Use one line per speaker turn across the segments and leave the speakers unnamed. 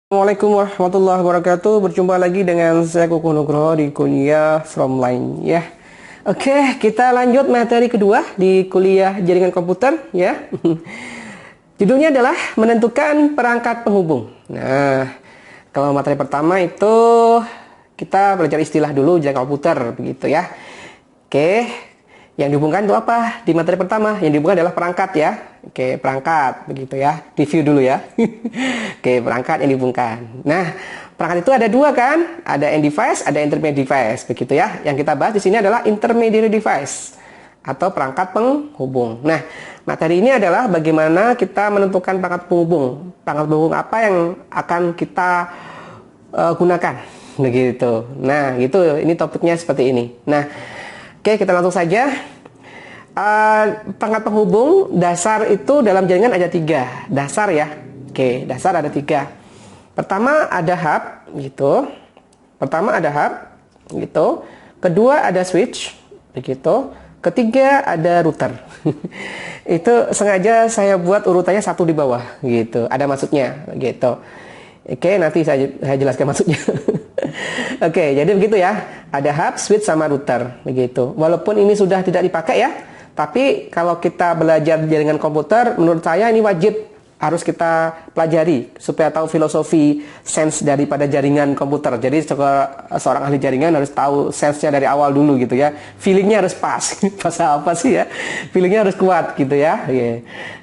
Assalamualaikum warahmatullahi wabarakatuh. Berjumpa lagi dengan saya Kuku Nugroho di kuliah From Line ya. Oke, kita lanjut materi kedua di kuliah jaringan komputer ya. Judulnya adalah menentukan perangkat penghubung. Nah, kalau materi pertama itu kita belajar istilah dulu jaringan komputer begitu ya. Oke, yang dihubungkan itu apa? Di materi pertama yang dihubungkan adalah perangkat ya. Oke, perangkat begitu ya. Review dulu ya. Oke, perangkat yang dihubungkan. Nah, perangkat itu ada dua kan? Ada end device, ada intermediate device begitu ya. Yang kita bahas di sini adalah intermediate device atau perangkat penghubung. Nah, materi ini adalah bagaimana kita menentukan perangkat penghubung. Perangkat penghubung apa yang akan kita gunakan begitu. Nah, gitu. Ini topiknya seperti ini. Nah, oke, kita langsung saja. Perangkat penghubung dasar itu dalam jaringan ada tiga dasar ya. Oke, dasar ada tiga. Pertama ada hub gitu. Kedua ada switch begitu. Ketiga ada router. Itu sengaja saya buat urutannya satu di bawah gitu. Ada maksudnya gitu. Oke, nanti saya jelaskan maksudnya. Oke, jadi begitu ya. Ada hub, switch sama router begitu. Walaupun ini sudah tidak dipakai ya. Tapi kalau kita belajar jaringan komputer, menurut saya ini wajib harus kita pelajari supaya tahu filosofi sense daripada jaringan komputer. Jadi seorang ahli jaringan harus tahu sense-nya dari awal dulu gitu ya. Feelingnya harus pas. Pas apa sih ya? Feelingnya harus kuat gitu ya.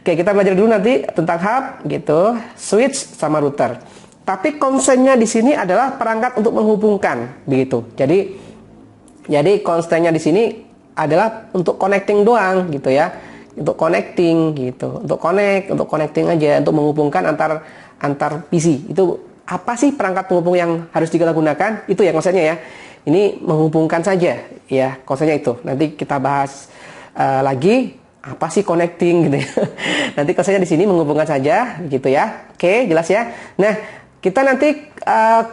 Oke, kita belajar dulu nanti tentang hub gitu, switch sama router. Tapi konsennya di sini adalah perangkat untuk menghubungkan begitu. Jadi konsennya di sini adalah untuk connecting doang gitu ya, untuk connecting gitu, untuk connecting aja, untuk menghubungkan antar PC. Itu apa sih perangkat penghubung yang harus kita gunakan? Itu ya konsepnya ya. Ini menghubungkan saja ya, konsepnya itu. Nanti kita bahas lagi apa sih connecting gitu ya. Nanti konsepnya di sini menghubungkan saja gitu ya. Oke, jelas ya. Nah, kita nanti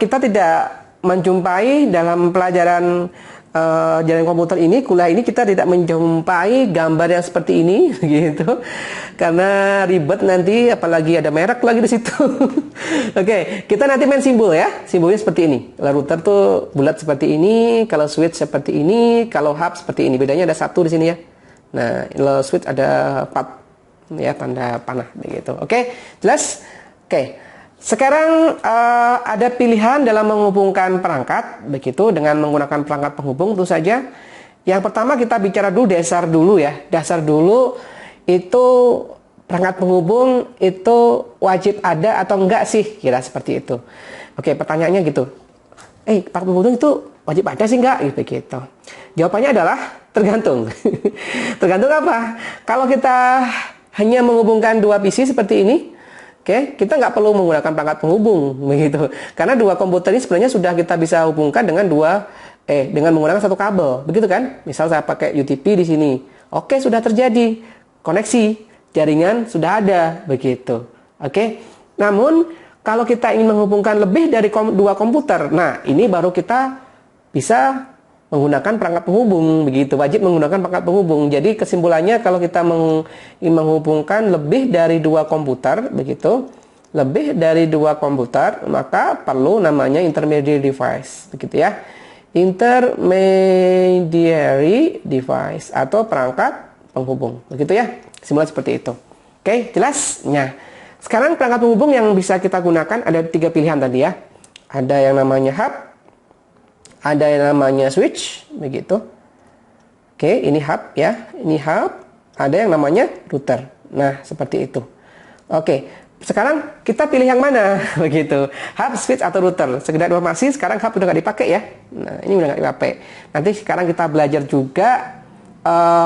kita tidak menjumpai dalam pelajaran jaringan komputer ini, kuliah ini kita tidak menjumpai gambar yang seperti ini gitu. Karena ribet nanti, apalagi ada merek lagi di situ. Oke, kita nanti main simbol ya. Simbolnya seperti ini. Kalau router tuh bulat seperti ini, kalau switch seperti ini, kalau hub seperti ini. Bedanya ada satu di sini ya. Nah, kalau switch ada 4 ya, tanda panah begitu. Oke, jelas? Oke. Sekarang ada pilihan dalam menghubungkan perangkat begitu dengan menggunakan perangkat penghubung tentu saja. Yang pertama kita bicara dulu dasar dulu ya. Dasar dulu itu perangkat penghubung itu wajib ada atau enggak sih? Kira seperti itu. Oke, pertanyaannya gitu. Perangkat penghubung itu wajib ada sih enggak? Gitu. Jawabannya adalah tergantung. Tergantung apa? Kalau kita hanya menghubungkan dua PC seperti ini, oke, kita nggak perlu menggunakan perangkat penghubung begitu. Karena dua komputer ini sebenarnya sudah kita bisa hubungkan dengan dengan menggunakan satu kabel, begitu kan? Misal saya pakai UTP di sini. Oke, sudah terjadi koneksi, jaringan sudah ada begitu. Oke. Namun kalau kita ingin menghubungkan lebih dari dua komputer, nah ini baru kita bisa menggunakan perangkat penghubung begitu, wajib menggunakan perangkat penghubung. Jadi kesimpulannya kalau kita menghubungkan lebih dari dua komputer begitu, maka perlu namanya intermediate device begitu ya. Intermediary device atau perangkat penghubung begitu ya. Kesimpulan seperti itu. Oke, jelas? Nah, sekarang perangkat penghubung yang bisa kita gunakan ada 3 pilihan tadi ya. Ada yang namanya hub, ada yang namanya switch begitu. Oke, ini hub ya, ini hub. Ada yang namanya router. Nah, seperti itu. Oke, sekarang kita pilih yang mana begitu. Hub, switch atau router. Sekedar informasi, sekarang hub udah nggak dipakai ya. Nah, ini udah nggak dipakai. Nanti sekarang kita belajar juga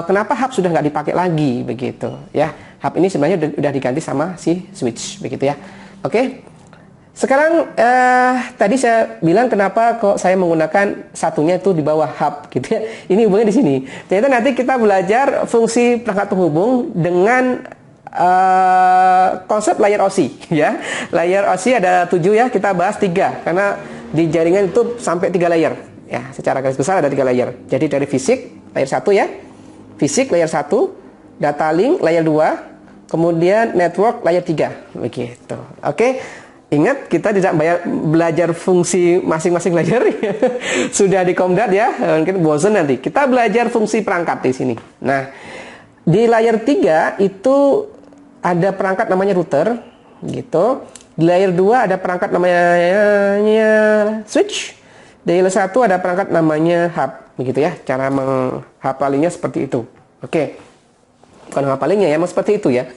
kenapa hub sudah nggak dipakai lagi begitu ya. Hub ini sebenarnya udah diganti sama si switch begitu ya. Oke. Sekarang tadi saya bilang kenapa kok saya menggunakan satunya itu di bawah hub gitu ya. Ini hubungannya di sini. Ternyata nanti kita belajar fungsi perangkat penghubung dengan konsep layer OSI ya. Layer OSI ada 7 ya, kita bahas 3 karena di jaringan itu sampai 3 layer. Ya, secara garis besar ada 3 layer. Jadi dari fisik layer 1 ya. Fisik layer 1, data link layer 2, kemudian network layer 3 begitu. Oke. Ingat, kita tidak belajar fungsi masing-masing belajar. Sudah di Komdat ya, mungkin bosan nanti. Kita belajar fungsi perangkat di sini. Nah, di layar 3 itu ada perangkat namanya router, gitu. Di layar 2 ada perangkat namanya switch. Di layar 1 ada perangkat namanya hub, begitu ya. Cara menghafalinya seperti itu. Oke. Bukan ngapalinya ya, seperti itu ya.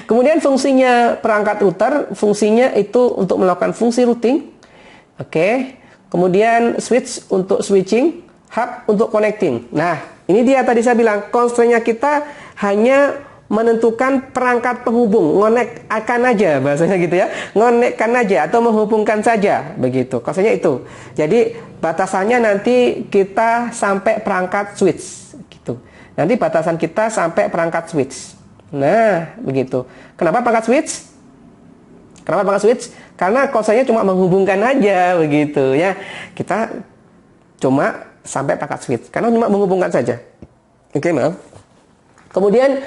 Kemudian fungsinya perangkat router, fungsinya itu untuk melakukan fungsi routing. Oke. Kemudian switch untuk switching, hub untuk connecting. Nah, ini dia tadi saya bilang, constraint-nya kita hanya menentukan perangkat penghubung, ngonekkan aja bahasanya gitu ya. Ngonekkan aja atau menghubungkan saja, begitu. Constraint-nya itu. Jadi batasannya nanti kita sampai perangkat switch gitu. Nanti batasan kita sampai perangkat switch. Nah, begitu. Kenapa perangkat switch? Kenapa perangkat switch? Karena konsepnya cuma menghubungkan aja, begitu ya. Kita cuma sampai perangkat switch, karena cuma menghubungkan saja. Oke, maaf. Kemudian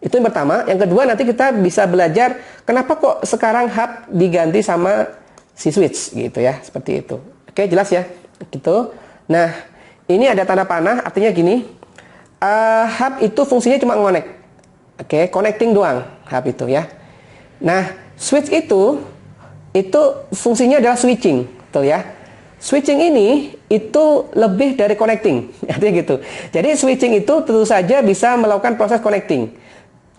itu yang pertama. Yang kedua, nanti kita bisa belajar kenapa kok sekarang hub diganti sama si switch, gitu ya. Seperti itu. Oke, jelas ya. Gitu. Nah, ini ada tanda panah, artinya gini, hub itu fungsinya cuma ngonek, oke, connecting doang hub itu ya. Nah, switch itu fungsinya adalah switching, betul ya. Switching ini itu lebih dari connecting, artinya gitu. Jadi switching itu tentu saja bisa melakukan proses connecting,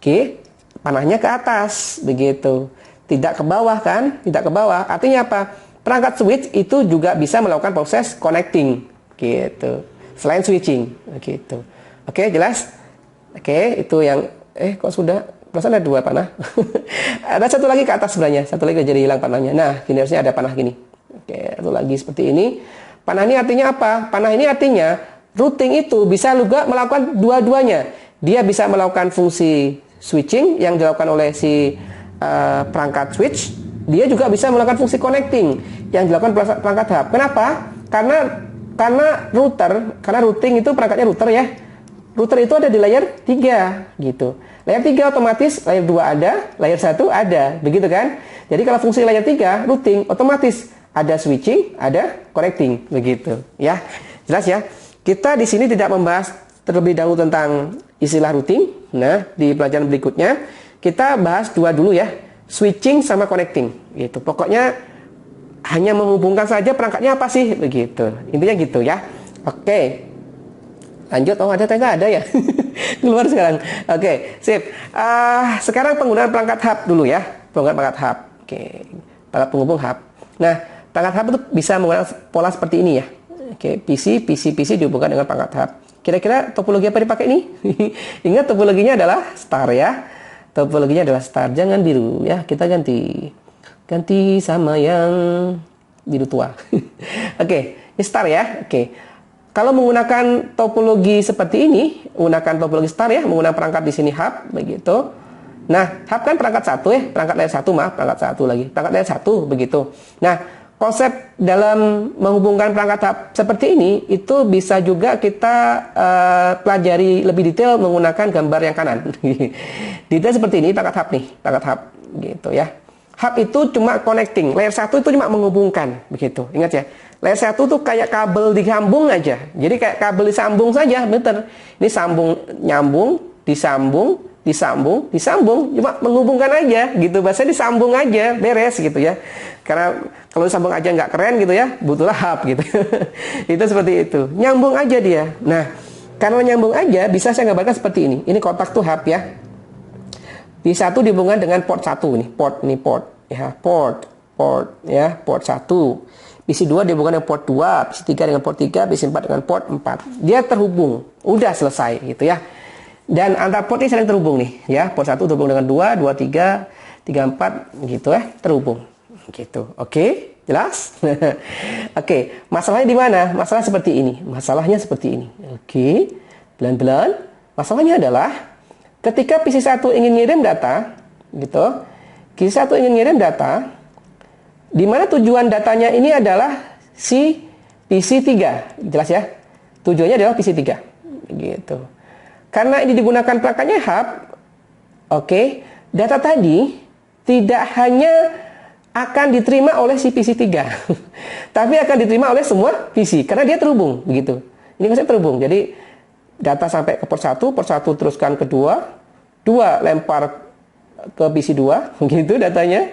oke, panahnya ke atas, begitu, tidak ke bawah kan, tidak ke bawah. Artinya apa? Perangkat switch itu juga bisa melakukan proses connecting. Gitu. Selain switching, gitu. Oke, jelas? Oke, itu yang kok sudah perasaan ada 2 panah. Ada satu lagi ke atas sebenarnya, satu lagi jadi hilang panahnya. Nah, gini harusnya ada panah gini. Oke, satu lagi seperti ini. Panah ini artinya apa? Panah ini artinya routing itu bisa juga melakukan dua-duanya. Dia bisa melakukan fungsi switching yang dilakukan oleh si perangkat switch. Dia juga bisa melakukan fungsi connecting yang dilakukan perangkat hub. Kenapa? Karena routing itu perangkatnya router ya. Router itu ada di layar 3 gitu. Layar 3 otomatis layar 2 ada, layar 1 ada, begitu kan? Jadi kalau fungsi layar 3 routing otomatis ada switching, ada connecting, begitu ya. Jelas ya? Kita di sini tidak membahas terlebih dahulu tentang istilah routing. Nah, di pelajaran berikutnya kita bahas 2 dulu ya. Switching sama connecting gitu. Pokoknya hanya menghubungkan saja perangkatnya apa sih, begitu. Intinya gitu ya. Oke. Lanjut. Oh, ada tengah ada ya. Keluar sekarang. Oke, sip. Sekarang penggunaan perangkat hub dulu ya. Penggunaan perangkat hub. Oke. Perangkat penghubung hub. Nah, perangkat hub itu bisa menggunakan pola seperti ini ya. Oke, PC dihubungkan dengan perangkat hub. Kira-kira topologi apa dipakai ini? Ingat topologinya adalah star ya. Topologinya adalah star. Jangan biru ya. Kita ganti sama yang biru tua. Oke, ini star ya. Oke. Kalau menggunakan topologi seperti ini, menggunakan topologi star ya, menggunakan perangkat di sini hub, begitu. Nah, hub kan perangkat 1 ya, perangkat layar 1 maaf, perangkat 1 lagi. Perangkat layar 1, begitu. Nah, konsep dalam menghubungkan perangkat hub seperti ini, itu bisa juga kita pelajari lebih detail menggunakan gambar yang kanan. Detail seperti ini, perangkat hub nih, perangkat hub, gitu ya. Hub itu cuma connecting, layer 1 itu cuma menghubungkan, begitu. Ingat ya, layer 1 tuh kayak kabel disambung aja. Jadi kayak kabel disambung saja, bener. Ini nyambung, disambung, cuma menghubungkan aja, gitu. Bahasanya disambung aja, beres gitu ya. Karena kalau disambung aja nggak keren gitu ya, butuhlah hub gitu. Itu seperti itu, nyambung aja dia. Nah, karena nyambung aja, bisa saya gambarkan seperti ini. Ini kotak tuh hub ya. Di 1 dihubungkan dengan port 1 nih, port ya, port 1. PC 2 dihubungkan dengan port 2, PC 3 dengan port 3, PC 4 dengan port 4. Dia terhubung, udah selesai gitu ya. Dan antar port ini saling terhubung nih ya. Port 1 terhubung dengan 2, 2, 3, 3, 4 gitu ya, terhubung. Gitu. Oke, jelas? Oke, masalahnya di mana? Masalah seperti ini. Masalahnya seperti ini. Oke. Pelan-pelan. Masalahnya adalah ketika PC 1 ingin ngirim data, gitu, PC 1 ingin ngirim data, di mana tujuan datanya ini adalah si PC 3, jelas ya? Tujuannya adalah PC 3, gitu. Karena ini digunakan perangkatnya hub, oke, data tadi tidak hanya akan diterima oleh si PC 3 tapi akan diterima oleh semua PC karena dia terhubung begitu. Ini konsep terhubung. Jadi data sampai ke port 1 teruskan ke 2 lempar ke PC 2 begitu datanya.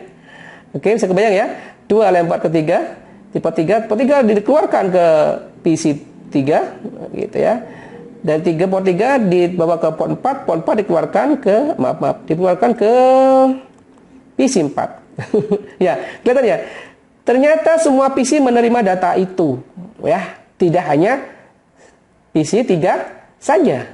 Oke, bisa kebayang ya. 2 lempar ke 3 di port 3 dikeluarkan ke PC 3 gitu ya. Dan port 3 dibawa ke port 4 dikeluarkan ke dikeluarkan ke PC 4. Ya, kelihatan ya. Ternyata semua PC menerima data itu, ya. Tidak hanya PC 3 saja.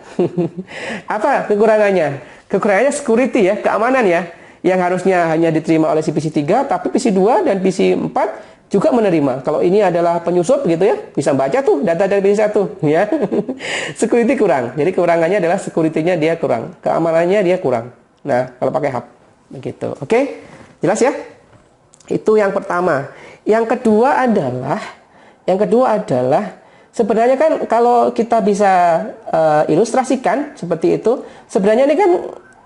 Apa kekurangannya? Kekurangannya security ya, keamanan ya. Yang harusnya hanya diterima oleh si PC 3, tapi PC 2 dan PC 4 juga menerima. Kalau ini adalah penyusup gitu ya, bisa baca tuh data dari PC 1 ya. Security kurang. Jadi kekurangannya adalah security-nya dia kurang, keamanannya dia kurang. Nah, kalau pakai hub begitu. Oke? Jelas ya? Itu yang pertama. Yang kedua adalah sebenarnya kan kalau kita bisa ilustrasikan seperti itu, sebenarnya ini kan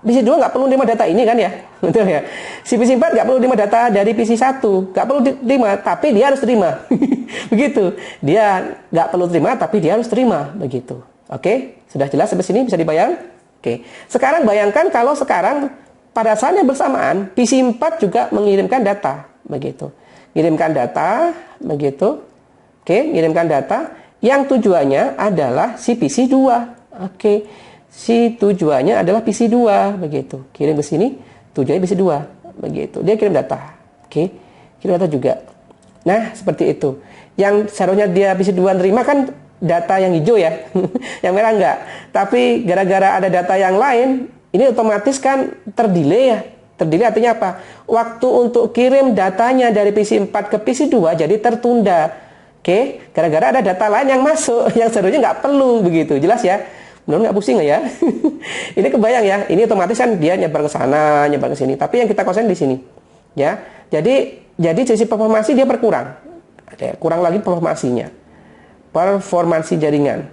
PC 2 nggak perlu terima data ini kan ya, betul ya. Si PC 4 nggak perlu terima data dari PC 1, nggak perlu terima, tapi dia harus terima, begitu. Dia nggak perlu terima, tapi dia harus terima, begitu. Oke, sudah jelas sampai sini bisa dibayang? Oke, sekarang bayangkan kalau sekarang pada saat yang bersamaan PC 4 juga mengirimkan data, begitu. Ngirimkan data, begitu. Oke, ngirimkan data yang tujuannya adalah si PC 2. Oke. Si tujuannya adalah PC 2 begitu. Kirim ke sini, tujuannya PC 2 begitu. Dia kirim data. Oke. Kirim data juga. Nah, seperti itu. Yang seharusnya dia PC 2 terima kan data yang hijau ya. Yang merah enggak. Tapi gara-gara ada data yang lain, ini otomatis kan terdelay ya. Terdelay artinya apa? Waktu untuk kirim datanya dari PC 4 ke PC 2 jadi tertunda. Oke, gara-gara ada data lain yang masuk yang seharusnya nggak perlu begitu. Jelas ya? Benar nggak pusing ya? Ini kebayang ya? Ini otomatis kan dia nyebar ke sana, nyebar ke sini. Tapi yang kita konsen di sini, ya. Jadi sisi performansi dia berkurang. Kurang lagi performansinya. Performansi jaringan,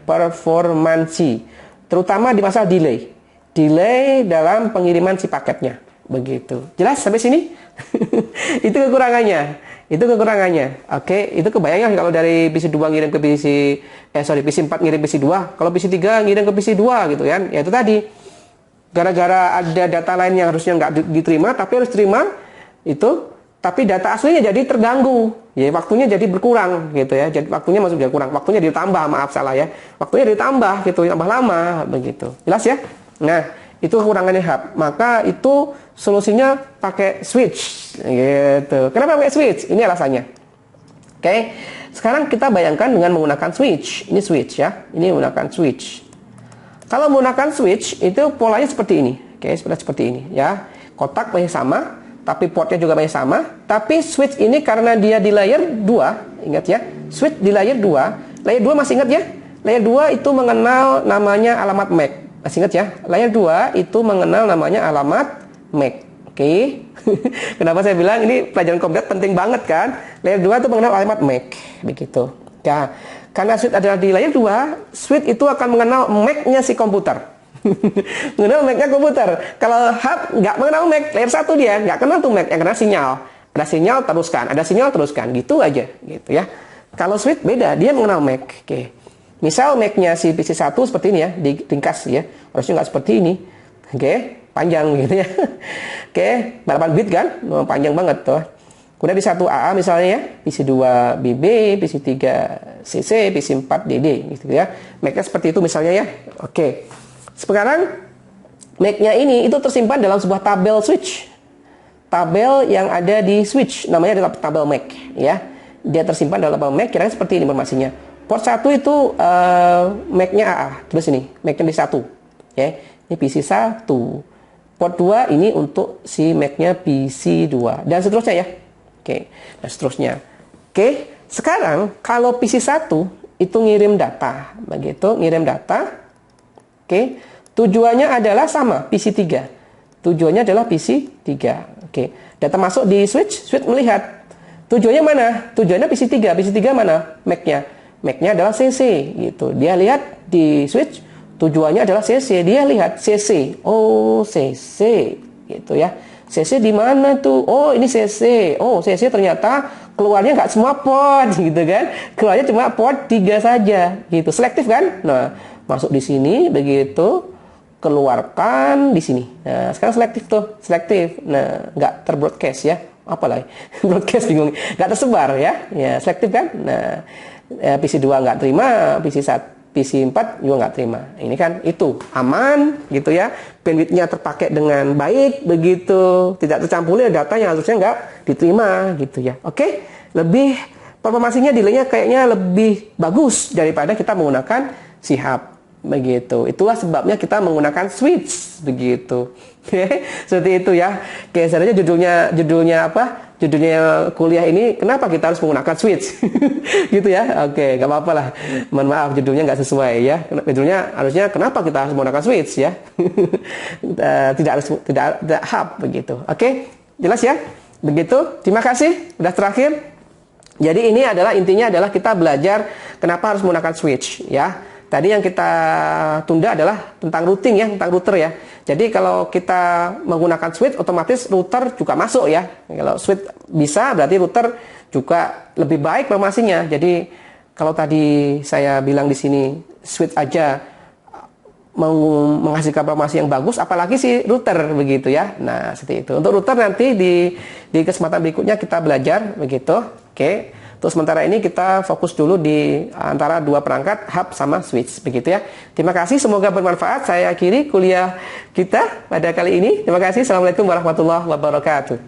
terutama di masalah delay dalam pengiriman si paketnya, begitu. Jelas sampai sini? Itu kekurangannya. Oke, itu kebayang ya kalau dari PC 2 ngirim ke PC 4 ngirim PC 2, kalau PC 3 ngirim ke PC 2 gitu kan. Ya itu tadi. Gara-gara ada data lain yang harusnya nggak diterima tapi harus terima itu, tapi data aslinya jadi terganggu. Ya, waktunya jadi berkurang gitu ya. Jadi waktunya masuk jadi kurang. Waktunya ditambah, maaf salah ya. Waktunya ditambah gitu, tambah lama begitu. Jelas ya? Nah, itu kekurangannya hub. Maka itu solusinya pakai switch gitu. Kenapa pakai switch? Ini alasannya. Oke. Sekarang kita bayangkan dengan menggunakan switch. Ini switch ya. Ini menggunakan switch. Kalau menggunakan switch itu polanya seperti ini. Oke, seperti ini ya. Kotak masih sama, tapi portnya juga masih sama. Tapi switch ini karena dia di layer 2, ingat ya. Switch di layer 2. Layer 2 masih ingat ya? Layer 2 itu mengenal namanya alamat MAC. Masih ingat ya? Layer 2 itu mengenal namanya alamat MAC. Oke. Kenapa saya bilang ini pelajaran komputer penting banget kan? Layer 2 itu mengenal alamat MAC. Begitu. Ya. Karena switch adalah di layer 2, switch itu akan mengenal MAC-nya si komputer. Mengenal MAC-nya komputer. Kalau hub nggak mengenal MAC, layer 1 dia nggak kenal tuh MAC, yang kenal sinyal. Ada sinyal teruskan, ada sinyal teruskan. Gitu aja. Gitu ya. Kalau switch beda, dia mengenal MAC. Oke. Misal MAC-nya si PC 1 seperti ini ya, diringkas ya. Harusnya nggak seperti ini. Oke, panjang gitu ya. Oke, 8 bit kan? Panjang banget tuh. Kemudian di 1 AA misalnya ya, PC 2 BB, PC 3 CC, PC 4 DD gitu ya. MAC-nya seperti itu misalnya ya. Oke. Sekarang MAC-nya ini itu tersimpan dalam sebuah tabel switch. Tabel yang ada di switch namanya adalah tabel MAC ya. Dia tersimpan dalam tabel MAC, kira-kira seperti ini informasinya. Port 1 itu MAC-nya AA. Terus ini, MAC-nya di 1. Ya. Ini PC 1. Port 2 ini untuk si MAC-nya PC 2. Dan seterusnya ya. Oke. Dan seterusnya. Oke. Sekarang, kalau PC 1 itu ngirim data. Begitu, ngirim data. Oke. Tujuannya adalah sama, PC 3. Tujuannya adalah PC 3. Oke. Data masuk di switch. Switch melihat. Tujuannya mana? Tujuannya PC 3. PC 3 mana? MAC-nya. MAC-nya adalah CC gitu. Dia lihat di switch tujuannya adalah CC. Dia lihat CC. Oh, CC gitu ya. CC di mana tuh? Oh, ini CC. Oh, CC ternyata keluarnya nggak semua port gitu kan. Keluarnya cuma port 3 saja gitu. Selektif kan? Nah, masuk di sini begitu, keluarkan di sini. Nah, sekarang selektif tuh, selektif. Nah, nggak terbroadcast ya. Apalah, broadcast bingung. Nggak tersebar ya. Ya, selektif kan? Nah, PC 2 nggak terima, PC 4 juga nggak terima. Ini kan itu aman gitu ya. Bandwidth-nya terpakai dengan baik begitu. Tidak tercampuri data yang harusnya nggak diterima gitu ya. Oke, lebih performasinya delaynya kayaknya lebih bagus daripada kita menggunakan SIHAB begitu. Itulah sebabnya kita menggunakan switch begitu. Seperti itu ya. Oke, sebenarnya judulnya apa? Judulnya kuliah ini kenapa kita harus menggunakan switch gitu ya. Oke, nggak apa-apa lah, mohon maaf judulnya nggak sesuai ya. Judulnya harusnya kenapa kita harus menggunakan switch ya. tidak hub begitu. Oke, jelas ya begitu. Terima kasih udah terakhir. Jadi ini adalah intinya adalah kita belajar kenapa harus menggunakan switch ya. Tadi yang kita tunda adalah tentang routing ya, tentang router ya. Jadi kalau kita menggunakan switch, otomatis router juga masuk ya. Kalau switch bisa, berarti router juga lebih baik performasinya. Jadi kalau tadi saya bilang di sini switch aja menghasilkan performasi yang bagus, apalagi si router begitu ya. Nah seperti itu. Untuk router nanti di kesempatan berikutnya kita belajar begitu. Oke. Terus sementara ini kita fokus dulu di antara dua perangkat hub sama switch begitu ya. Terima kasih, semoga bermanfaat. Saya akhiri kuliah kita pada kali ini. Terima kasih. Assalamualaikum warahmatullahi wabarakatuh.